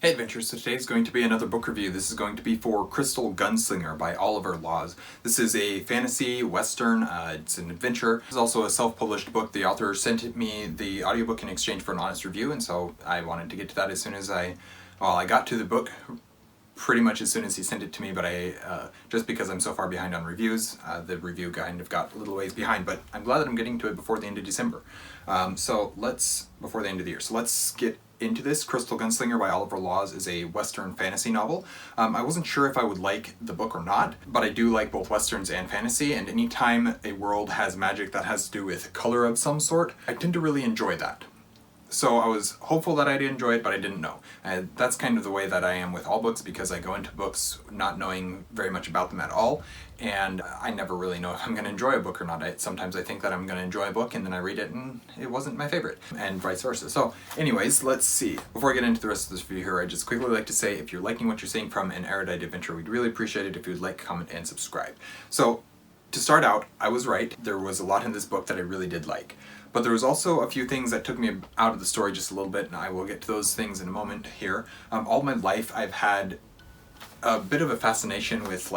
Hey Adventurers, so today is going to be another book review. This is going to be for Crystal Gunslinger by Oliver Laws. This is a fantasy western, it's an adventure. It's also a self-published book. The author sent me the audiobook in exchange for an honest review, and so I wanted to get to that as soon as I got to the book pretty much as soon as he sent it to me, but just because I'm so far behind on reviews, the review kind of got a little ways behind, but I'm glad that I'm getting to it before the end of December. Before the end of the year. So let's get into this. Crystal Gunslinger by Oliver Laws is a western fantasy novel. I wasn't sure if I would like the book or not, but I do like both westerns and fantasy, and anytime a world has magic that has to do with color of some sort, I tend to really enjoy that. So I was hopeful that I'd enjoy it, but I didn't know. And that's kind of the way that I am with all books, because I go into books not knowing very much about them at all, and I never really know if I'm going to enjoy a book or not. Sometimes I think that I'm going to enjoy a book, and then I read it and it wasn't my favorite, and vice versa. So anyways, let's see. Before I get into the rest of this review here, I'd just quickly like to say, if you're liking what you're seeing from an Erudite adventure, we'd really appreciate it if you'd like, comment, and subscribe. So to start out, I was right. There was a lot in this book that I really did like. But there was also a few things that took me out of the story just a little bit, and I will get to those things in a moment here. All my life I've had a bit of a fascination with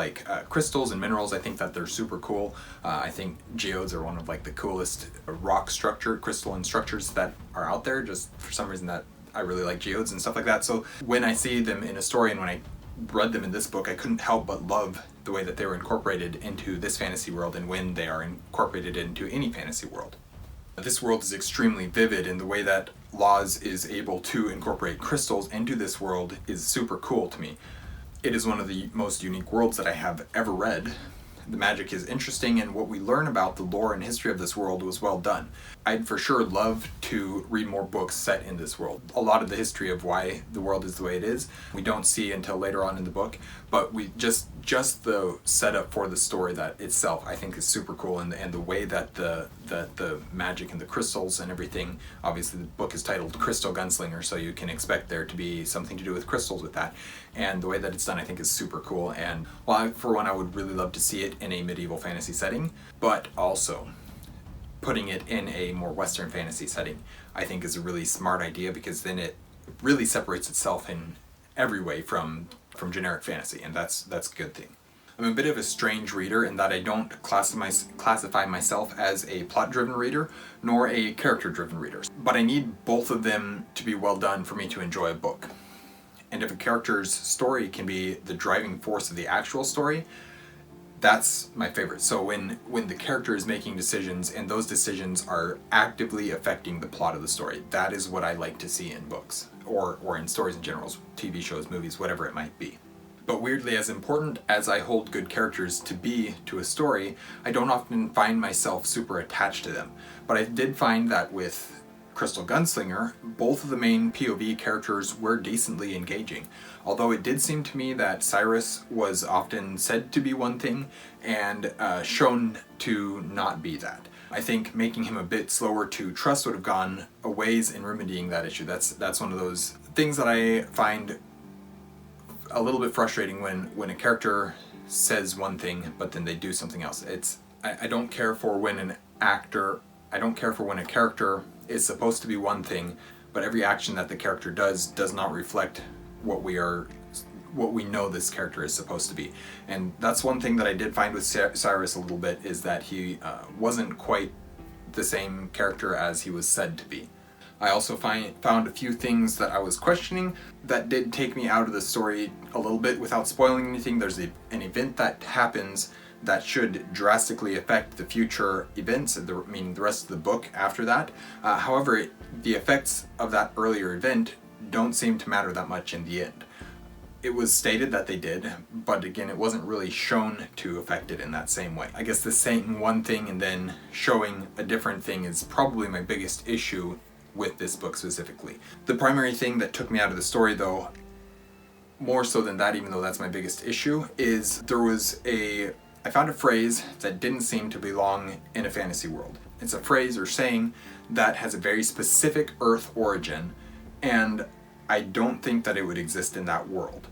crystals and minerals. I think that they're super cool. I think geodes are one of the coolest crystalline structures that are out there. Just for some reason that I really like geodes and stuff like that. So when I see them in a story and when I read them in this book, I couldn't help but love the way that they were incorporated into this fantasy world and when they are incorporated into any fantasy world. This world is extremely vivid, and the way that Laws is able to incorporate crystals into this world is super cool to me. It is one of the most unique worlds that I have ever read. The magic is interesting, and what we learn about the lore and history of this world was well done. I'd for sure love to read more books set in this world. A lot of the history of why the world is the way it is, we don't see until later on in the book, but we just the setup for the story that itself I think is super cool, and the way that the magic and the crystals and everything, obviously the book is titled Crystal Gunslinger, so you can expect there to be something to do with crystals with that, and the way that it's done I think is super cool. And for one, I would really love to see it in a medieval fantasy setting, but also putting it in a more western fantasy setting I think is a really smart idea, because then it really separates itself in every way from generic fantasy, and that's a good thing. I'm a bit of a strange reader in that I don't classify myself as a plot-driven reader nor a character-driven reader, but I need both of them to be well done for me to enjoy a book. And if a character's story can be the driving force of the actual story, that's my favorite. So when the character is making decisions and those decisions are actively affecting the plot of the story, that is what I like to see in books, or in stories in general, TV shows, movies, whatever it might be. But weirdly, as important as I hold good characters to be to a story, I don't often find myself super attached to them. But I did find that with Crystal Gunslinger, both of the main POV characters were decently engaging. Although it did seem to me that Cyrus was often said to be one thing and shown to not be that. I think making him a bit slower to trust would have gone a ways in remedying that issue. That's one of those things that I find a little bit frustrating when a character says one thing but then they do something else. I don't care for when a character is supposed to be one thing, but every action that the character does not reflect what we know this character is supposed to be. And that's one thing that I did find with Cyrus a little bit, is that he wasn't quite the same character as he was said to be. I also found a few things that I was questioning that did take me out of the story a little bit without spoiling anything. There's an event that happens that should drastically affect the future events, meaning the rest of the book after that. However, the effects of that earlier event don't seem to matter that much in the end. It was stated that they did, but again, it wasn't really shown to affect it in that same way. I guess the saying one thing and then showing a different thing is probably my biggest issue with this book specifically. The primary thing that took me out of the story, though, more so than that, even though that's my biggest issue, is I found a phrase that didn't seem to belong in a fantasy world. It's a phrase or saying that has a very specific Earth origin, and I don't think that it would exist in that world,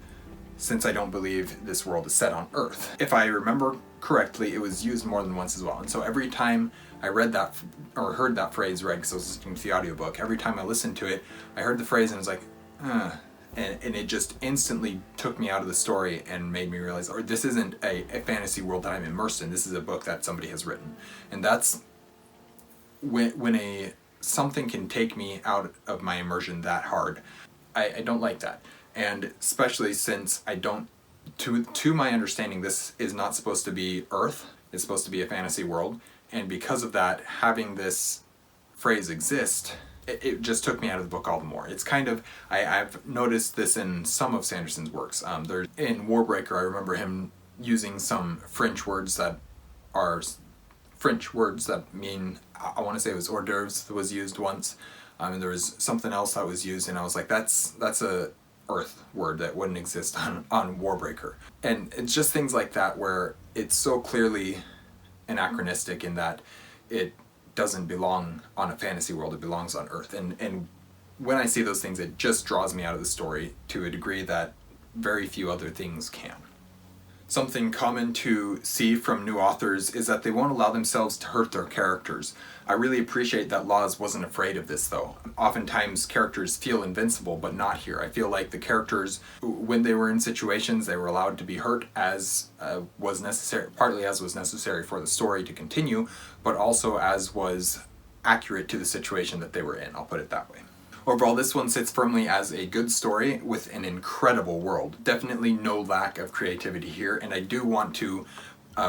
since I don't believe this world is set on Earth. If I remember correctly, it was used more than once as well, and so every time I read that or heard that phrase read, because I was listening to the audiobook, every time I listened to it, I heard the phrase and I was like, and it just instantly took me out of the story and made me realize, or this isn't a fantasy world that I'm immersed in, this is a book that somebody has written. And that's when something can take me out of my immersion that hard. I don't like that. And especially since I don't, to my understanding, this is not supposed to be Earth, it's supposed to be a fantasy world, and because of that, having this phrase exist, it just took me out of the book all the more. It's kind of, I've noticed this in some of Sanderson's works. There's, in Warbreaker, I remember him using some French words that mean, I want to say it was hors d'oeuvres that was used once, and there was something else that was used, and I was like, that's a Earth word that wouldn't exist on Warbreaker. And it's just things like that where it's so clearly anachronistic in that it doesn't belong on a fantasy world, it belongs on Earth. And when I see those things, it just draws me out of the story to a degree that very few other things can. Something common to see from new authors is that they won't allow themselves to hurt their characters. I really appreciate that Laws wasn't afraid of this though. Oftentimes characters feel invincible, but not here. I feel like the characters, when they were in situations, they were allowed to be hurt as was necessary, partly as was necessary for the story to continue, but also as was accurate to the situation that they were in, I'll put it that way. Overall, this one sits firmly as a good story with an incredible world. Definitely no lack of creativity here, and I do want to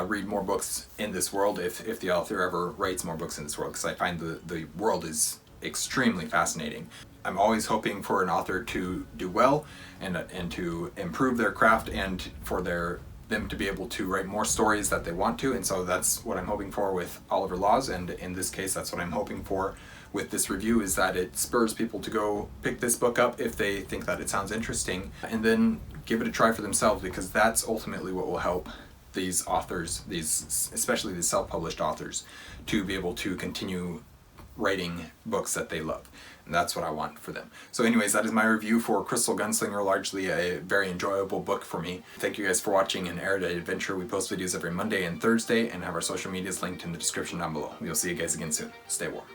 read more books in this world if the author ever writes more books in this world, because I find the world is extremely fascinating. I'm always hoping for an author to do well and to improve their craft and for them to be able to write more stories that they want to, and so that's what I'm hoping for with Oliver Laws, and in this case that's what I'm hoping for with this review, is that it spurs people to go pick this book up if they think that it sounds interesting, and then give it a try for themselves, because that's ultimately what will help these authors, especially these self-published authors, to be able to continue writing books that they love. And that's what I want for them. So anyways, that is my review for Crystal Gunslinger, largely a very enjoyable book for me. Thank you guys for watching an Erudite Adventure. We post videos every Monday and Thursday and have our social medias linked in the description down below. We'll see you guys again soon. Stay warm.